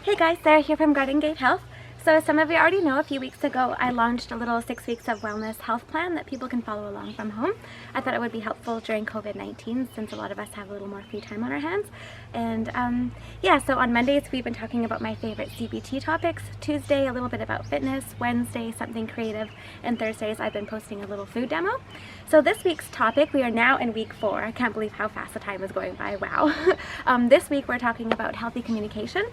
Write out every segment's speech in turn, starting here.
Hey guys, Sarah here from Garden Gate Health. So as some of you already know, a few weeks ago I launched a little 6 weeks of wellness health plan that people can follow along from home. I thought it would be helpful during COVID-19 since a lot of us have a little more free time on our hands. And yeah, so on Mondays we've been talking about my favorite CBT topics, Tuesday a little bit about fitness, Wednesday something creative, and Thursdays I've been posting a little food demo. So this week's topic, we are now in week 4. I can't believe how fast the time is going by, wow. This week we're talking about healthy communication.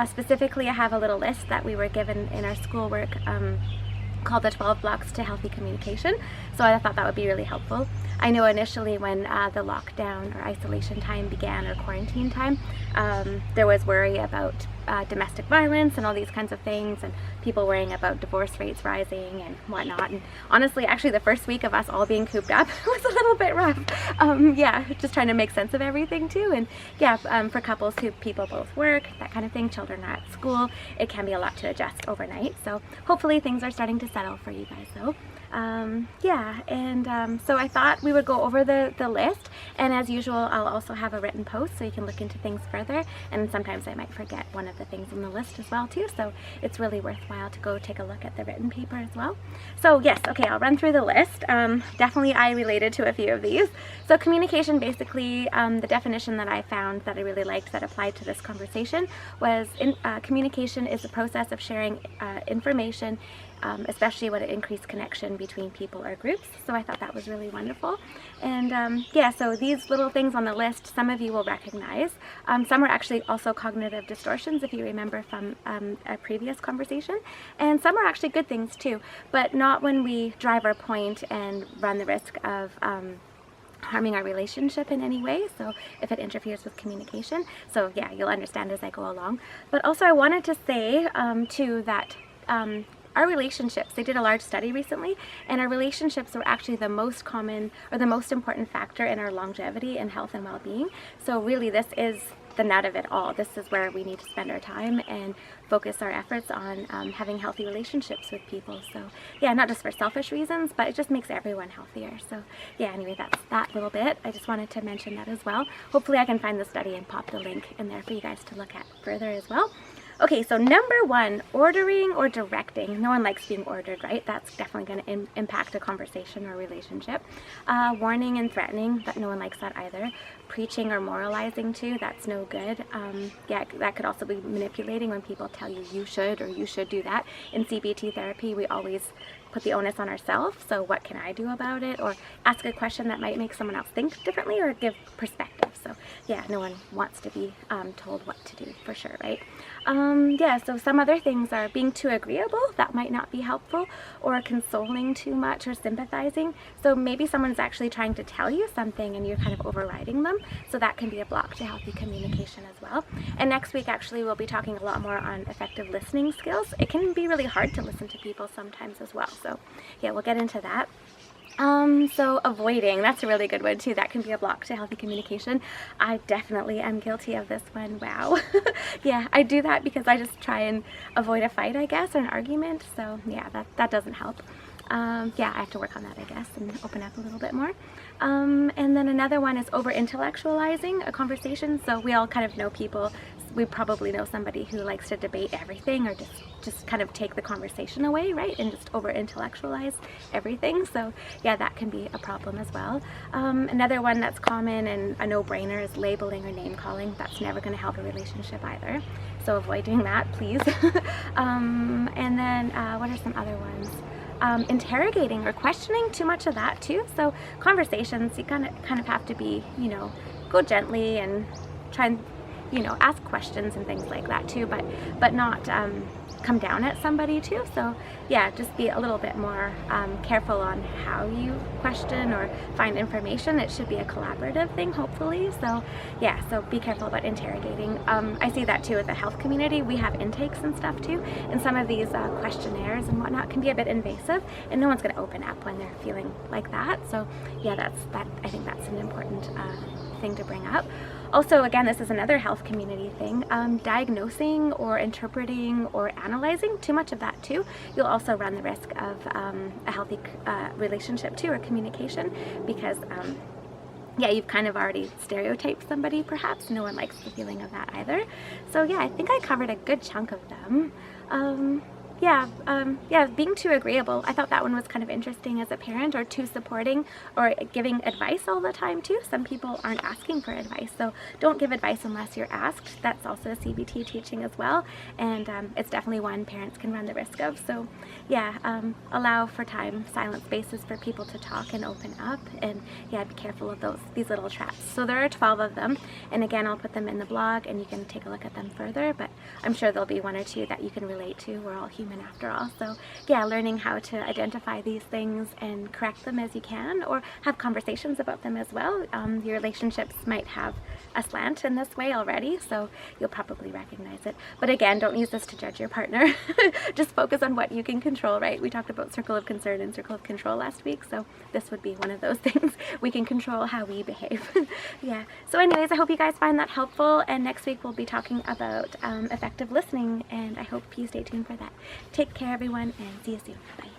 Specifically, I have a little list that we were given in our schoolwork called the 12 blocks to healthy communication. So I thought that would be really helpful. I know initially when the lockdown or isolation time began, or quarantine time, there was worry about domestic violence and all these kinds of things, and people worrying about divorce rates rising and whatnot. And honestly, actually the first week of us all being cooped up was a little bit rough. Yeah, just trying to make sense of everything too. And yeah, for couples who people both work, that kind of thing, children are at school, it can be a lot to adjust overnight. So hopefully things are starting to settle for you guys though. Yeah, and so I thought we would go over the list, and as usual I'll also have a written post so you can look into things further, and sometimes I might forget one of the things on the list as well too, so it's really worthwhile to go take a look at the written paper as well. So yes, okay, I'll run through the list. Definitely I related to a few of these. So communication, basically the definition that I found that I really liked that applied to this conversation was communication is the process of sharing information, especially when it increased connection between people or groups. So I thought that was really wonderful. And yeah, so these little things on the list, some of you will recognize. Some are actually also cognitive distortions, if you remember from a previous conversation. And some are actually good things too, but not when we drive our point and run the risk of harming our relationship in any way, so if it interferes with communication. So yeah, you'll understand as I go along. But also I wanted to say too that our relationships, they did a large study recently, and our relationships were actually the most common or the most important factor in our longevity and health and well-being. So really this is the nut of it all. This is where we need to spend our time and focus our efforts on having healthy relationships with people. So yeah, not just for selfish reasons, but it just makes everyone healthier. So yeah, anyway, that's that little bit. I just wanted to mention that as well. Hopefully I can find the study and pop the link in there for you guys to look at further as well. Okay, so number 1, ordering or directing. No one likes being ordered, right? That's definitely going to impact a conversation or relationship. Warning and threatening, that no one likes that either. Preaching or moralizing too, that's no good. Yeah, that could also be manipulating when people tell you you should or you should do that. In CBT therapy, we always put the onus on ourselves, so what can I do about it? Or ask a question that might make someone else think differently or give perspective. So yeah, no one wants to be told what to do, for sure, right? Yeah, so some other things are being too agreeable, that might not be helpful, or consoling too much or sympathizing. So maybe someone's actually trying to tell you something and you're kind of overriding them, so that can be a block to healthy communication as well. And next week actually we'll be talking a lot more on effective listening skills. It can be really hard to listen to people sometimes as well, so yeah, we'll get into that. So avoiding, that's a really good one too. That can be a block to healthy communication. I definitely am guilty of this one. Wow. Yeah, I do that because I just try and avoid a fight, I guess, or an argument. So yeah, that doesn't help. Yeah, I have to work on that, I guess, and open up a little bit more. And then another one is over-intellectualizing a conversation. So we all kind of know people. We probably know somebody who likes to debate everything or just kind of take the conversation away, right? And just over-intellectualize everything. So yeah, that can be a problem as well. Another one that's common and a no-brainer is labeling or name-calling. That's never going to help a relationship either. So avoid doing that, please. And then what are some other ones? Interrogating or questioning, too much of that too. So conversations, you kind of have to be, you know, go gently and try and, you know, ask questions and things like that too, but not come down at somebody too. So yeah, just be a little bit more careful on how you question or find information. It should be a collaborative thing, hopefully. So yeah, so be careful about interrogating. I see that too with the health community. We have intakes and stuff too, and some of these questionnaires and whatnot can be a bit invasive, and no one's going to open up when they're feeling like that. So yeah, I think that's an important thing to bring up. Also, again, this is another health community thing, diagnosing or interpreting or analyzing, too much of that too. You'll also run the risk of a healthy relationship too, or communication, because yeah, you've kind of already stereotyped somebody perhaps. No one likes the feeling of that either. So yeah, I think I covered a good chunk of them. Yeah, being too agreeable. I thought that one was kind of interesting as a parent, or too supporting, or giving advice all the time too. Some people aren't asking for advice, so don't give advice unless you're asked. That's also a CBT teaching as well, and it's definitely one parents can run the risk of. So yeah, allow for time, silent spaces for people to talk and open up, and yeah, be careful of these little traps. So there are 12 of them, and again, I'll put them in the blog and you can take a look at them further, but I'm sure there'll be one or two that you can relate to. We're all human after all. So yeah, learning how to identify these things and correct them as you can, or have conversations about them as well. Your relationships might have a slant in this way already, so you'll probably recognize it. But again, don't use this to judge your partner. Just focus on what you can control, right? We talked about circle of concern and circle of control last week, so this would be one of those things. We can control how we behave. Yeah, so anyways, I hope you guys find that helpful, and next week we'll be talking about effective listening, and I hope you stay tuned for that. Take care, everyone, and see you soon. Bye.